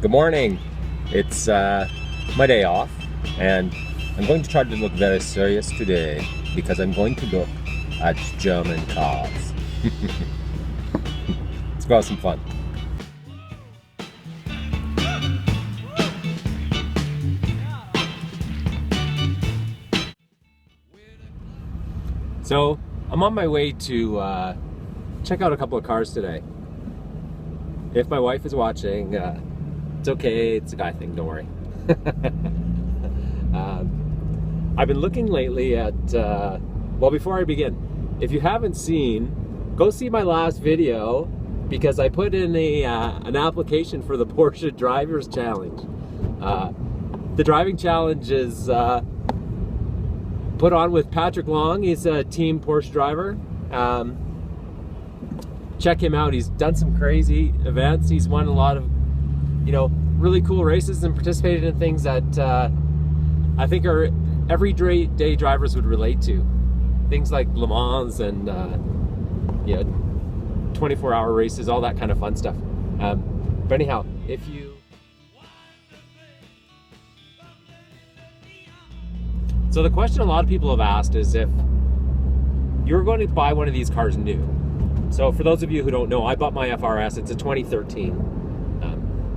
Good morning. It's my day off, and I'm going to try to look very serious today because I'm going to look at German cars. Let's go have some fun. So I'm on my way to check out a couple of cars today. If my wife is watching, it's okay, it's a guy thing, don't worry. I've been looking lately at, well, before I begin, if you haven't seen, go see my last video because I put in an application for the Porsche Drivers Challenge. The driving challenge is put on with Patrick Long. He's a team Porsche driver. Check him out. He's done some crazy events. He's won a lot of, really cool races and participated in things that I think are everyday drivers would relate to. Things like Le Mans and 24-hour races, all that kind of fun stuff. But anyhow, if you... So the question a lot of people have asked is if you're going to buy one of these cars new. So for those of you who don't know, I bought my FRS. It's a 2013.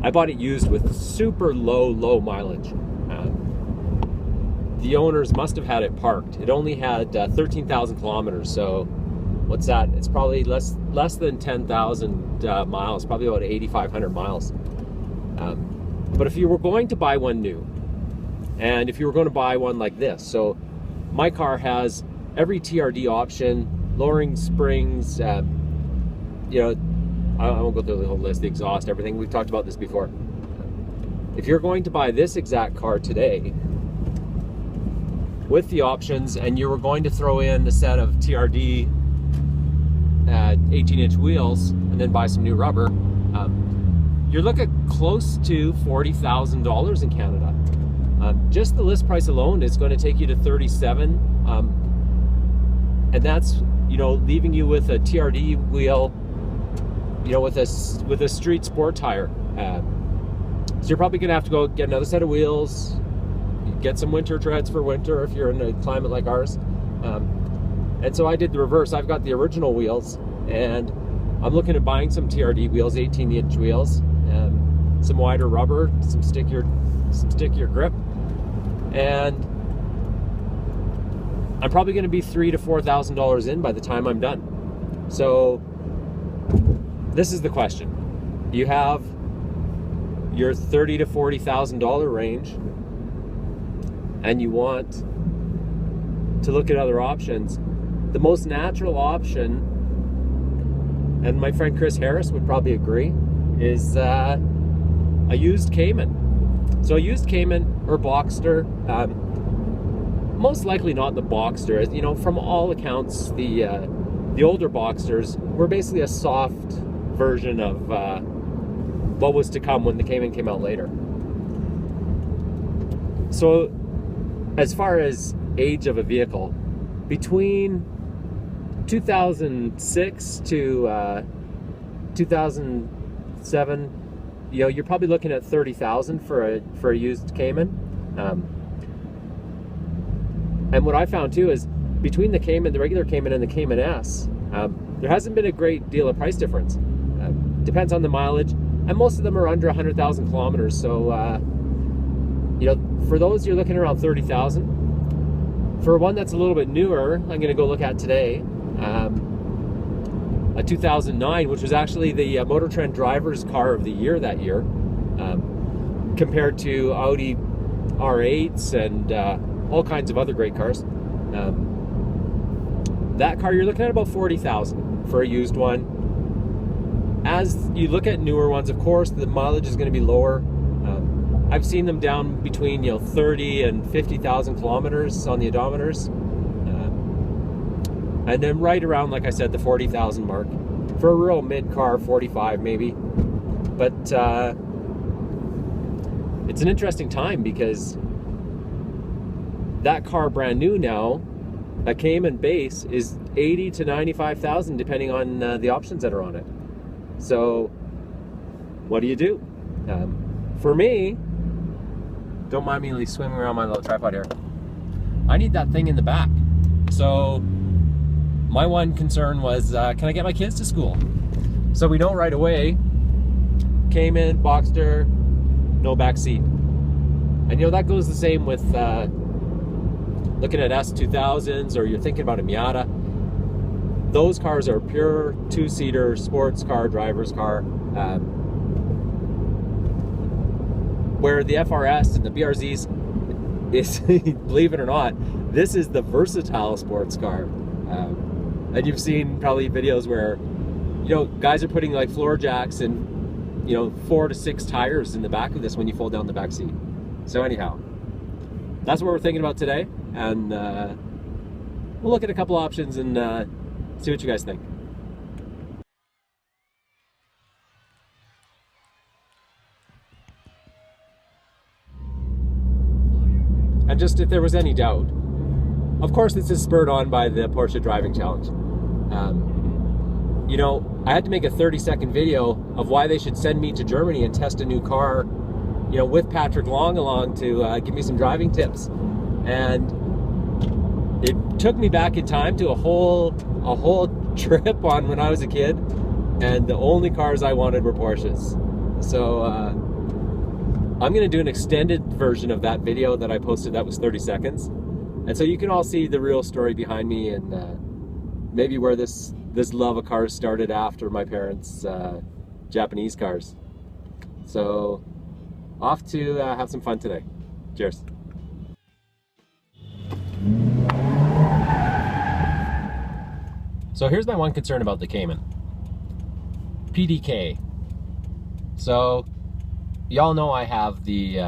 I bought it used with super low mileage. The owners must have had it parked. It only had 13,000 kilometers. So what's that? It's probably less than 10,000 miles, probably about 8,500 miles. But if you were going to buy one new, and if you were going to buy one like this, so my car has every TRD option, lowering springs, I won't go through the whole list, the exhaust, everything. We've talked about this before. If you're going to buy this exact car today with the options, and you were going to throw in a set of TRD 18-inch wheels and then buy some new rubber, you're looking close to $40,000 in Canada. Just the list price alone is going to take you to 37, and that's leaving you with a TRD wheel, with a street sport tire. So you're probably going to have to go get another set of wheels, get some winter treads for winter if you're in a climate like ours. And so I did the reverse. I've got the original wheels, and I'm looking at buying some TRD wheels, 18-inch wheels, some wider rubber, some stickier grip, and I'm probably going to be $3,000 to $4,000 in by the time I'm done. So this is the question. You have your $30,000 to $40,000 range, and you want to look at other options. The most natural option, and my friend Chris Harris would probably agree, is a used Cayman. So a used Cayman or Boxster, most likely not the Boxster. From all accounts, the older Boxsters were basically a soft version of what was to come when the Cayman came out later. So as far as age of a vehicle, between 2006 to 2007, you're probably looking at $30,000 for a used Cayman. And what I found too is between the Cayman, the regular Cayman, and the Cayman S, there hasn't been a great deal of price difference. Depends on the mileage, and most of them are under 100,000 kilometers. So, for those you're looking around 30,000. For one that's a little bit newer, I'm going to go look at today. A 2009, which was actually the Motor Trend Driver's Car of the Year that year, compared to Audi R8s and all kinds of other great cars. That car, you're looking at about $40,000 for a used one. As you look at newer ones, of course, the mileage is going to be lower. I've seen them down between 30 and 50,000 kilometers on the odometers. And then right around, like I said, the 40,000 mark. For a real mid car, 45 maybe. But it's an interesting time because that car brand new now, a Cayman base, is 80 to 95,000 depending on the options that are on it. So what do you do? For me, don't mind me swimming around my little tripod here, I need that thing in the back. So my one concern was, can I get my kids to school? So we know right away, Cayman, Boxster, no back seat. And you know, that goes the same with looking at S2000s, or you're thinking about a Miata. Those cars are pure two-seater sports car, driver's car. Where the FRS and the BRZs is, believe it or not, this is the versatile sports car. And you've seen probably videos where, you know, guys are putting like floor jacks and, you know, 4 to 6 tires in the back of this when you fold down the back seat. So anyhow, that's what we're thinking about today, and we'll look at a couple options and see what you guys think. And just if there was any doubt, of course this is spurred on by the Porsche driving challenge. You know, I had to make a 30-second video of why they should send me to Germany and test a new car, you know, with Patrick Long along to give me some driving tips. And it took me back in time to a whole trip on when I was a kid, and the only cars I wanted were Porsches. So I'm going to do an extended version of that video that I posted that was 30 seconds. And so you can all see the real story behind me, and maybe where this love of cars started after my parents' Japanese cars. So off to have some fun today. Cheers. So here's my one concern about the Cayman. PDK. So y'all know I have the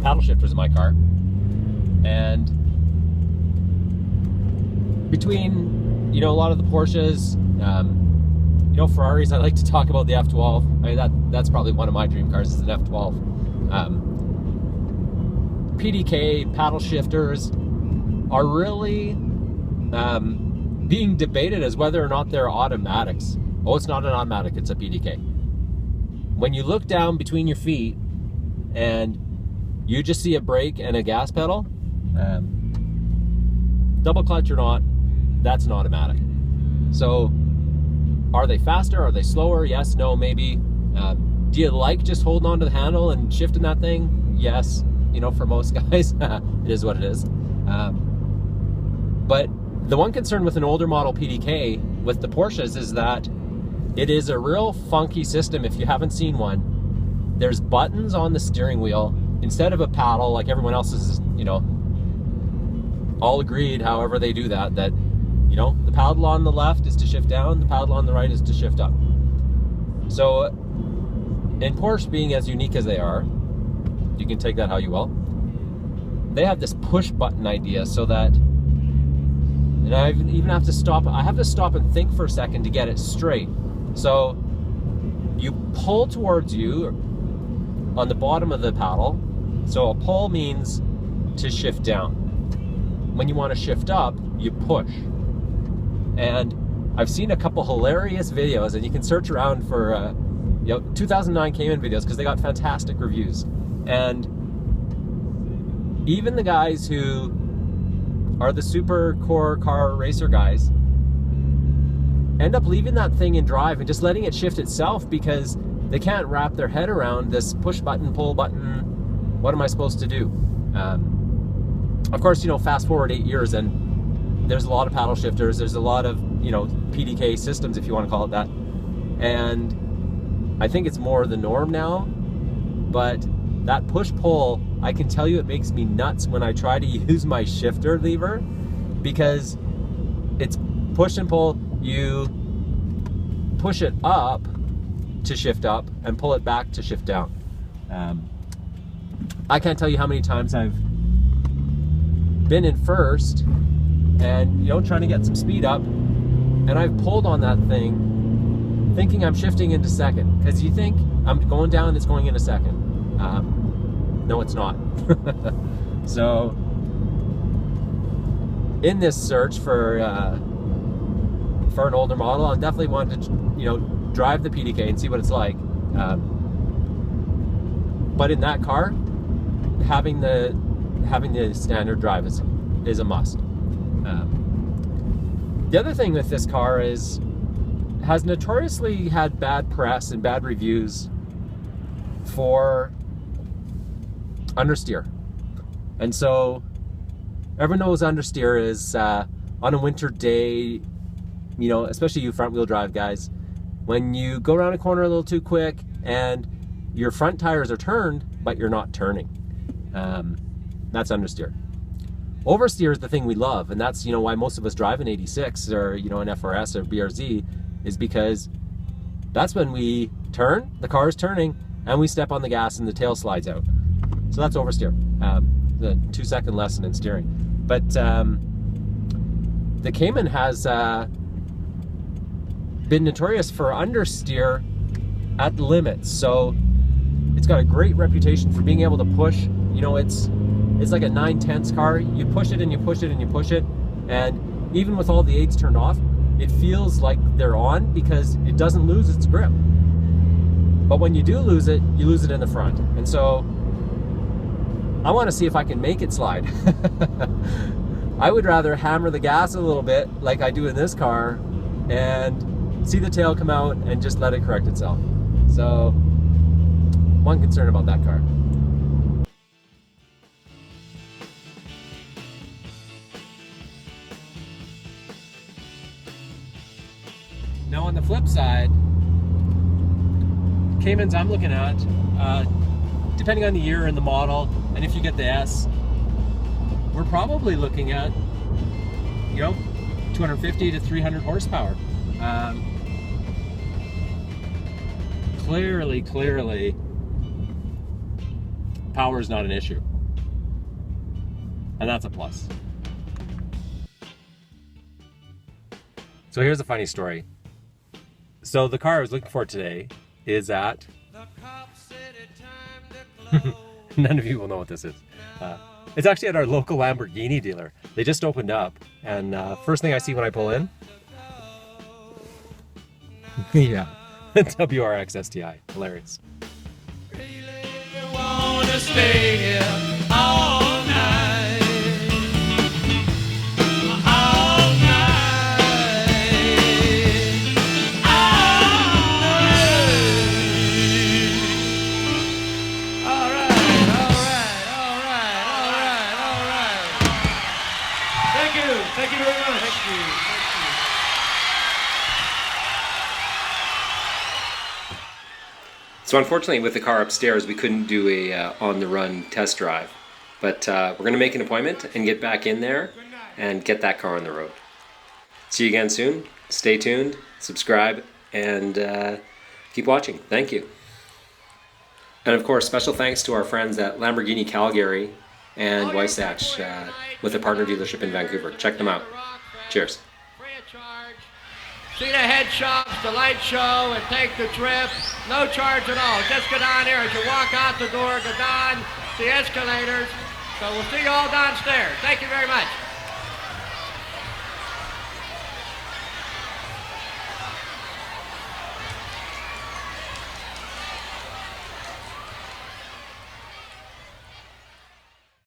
paddle shifters in my car, and between, you know, a lot of the Porsches, you know, Ferraris, I like to talk about the F12. I mean, that's probably one of my dream cars, is an F12. PDK paddle shifters are really being debated as whether or not they're automatics. Oh, it's not an automatic, it's a PDK. When you look down between your feet and you just see a brake and a gas pedal, double clutch or not, that's an automatic. So are they faster? Are they slower? Yes, no, maybe. Do you like just holding onto the handle and shifting that thing? Yes, you know, for most guys, it is what it is. But the one concern with an older model PDK with the Porsches is that it is a real funky system if you haven't seen one. There's buttons on the steering wheel instead of a paddle like everyone else is, you know, all agreed, however they do that, you know, the paddle on the left is to shift down, the paddle on the right is to shift up. So in Porsche being as unique as they are, you can take that how you will, they have this push button idea so that, and I even have to stop, and think for a second to get it straight. So you pull towards you on the bottom of the paddle. So a pull means to shift down. When you want to shift up, you push. And I've seen a couple hilarious videos, and you can search around for you know, 2009 Cayman videos, because they got fantastic reviews. And even the guys who are the super core car racer guys end up leaving that thing in drive and just letting it shift itself, because they can't wrap their head around this push button, pull button. What am I supposed to do? Of course, you know, fast forward 8 years and there's a lot of paddle shifters, there's a lot of, you know, PDK systems, if you want to call it that. And I think it's more the norm now, but that push-pull, I can tell you it makes me nuts when I try to use my shifter lever, because it's push and pull. You push it up to shift up and pull it back to shift down. I can't tell you how many times I've been in first and, you know, trying to get some speed up, and I've pulled on that thing thinking I'm shifting into second, because you think I'm going down, it's going into second. No, it's not. So in this search for an older model, I definitely wanted to, you know, drive the PDK and see what it's like. But in that car, having the standard drive is a must. The other thing with this car is has notoriously had bad press and bad reviews for understeer. And so everyone knows understeer is on a winter day, you know, especially you front wheel drive guys, when you go around a corner a little too quick and your front tires are turned, but you're not turning. That's understeer. Oversteer is the thing we love, and that's, you know, why most of us drive an 86 or, you know, an FRS or BRZ, is because that's when we turn, the car is turning, and we step on the gas and the tail slides out. So that's oversteer, the 2-second lesson in steering. But the Cayman has been notorious for understeer at limits. So it's got a great reputation for being able to push. You know, it's like a 9/10 car. You push it and you push it and you push it, and even with all the aids turned off, it feels like they're on because it doesn't lose its grip. But when you do lose it, you lose it in the front. And so I want to see if I can make it slide. I would rather hammer the gas a little bit like I do in this car and see the tail come out and just let it correct itself. So one concern about that car. Now on the flip side, Caymans I'm looking at, depending on the year and the model, and if you get the S, we're probably looking at, you know, 250 to 300 horsepower. Clearly, power is not an issue, and that's a plus. So here's a funny story. So the car I was looking for today is at none of you will know what this is. It's actually at our local Lamborghini dealer. They just opened up, and first thing I see when I pull in, yeah, WRX STI. Hilarious. Really wanna stay here all night. All night. All right. Thank you very much. Thank you. So unfortunately, with the car upstairs, we couldn't do a on-the-run test drive. But we're going to make an appointment and get back in there and get that car on the road. See you again soon. Stay tuned, subscribe, and keep watching. Thank you. And of course, special thanks to our friends at Lamborghini Calgary and Weissach with a partner dealership in Vancouver. Check them out. Cheers. Free of charge. See the head shops, the light show, and take the trip. No charge at all. Just go down here as you walk out the door, go down the escalators. So we'll see you all downstairs. Thank you very much.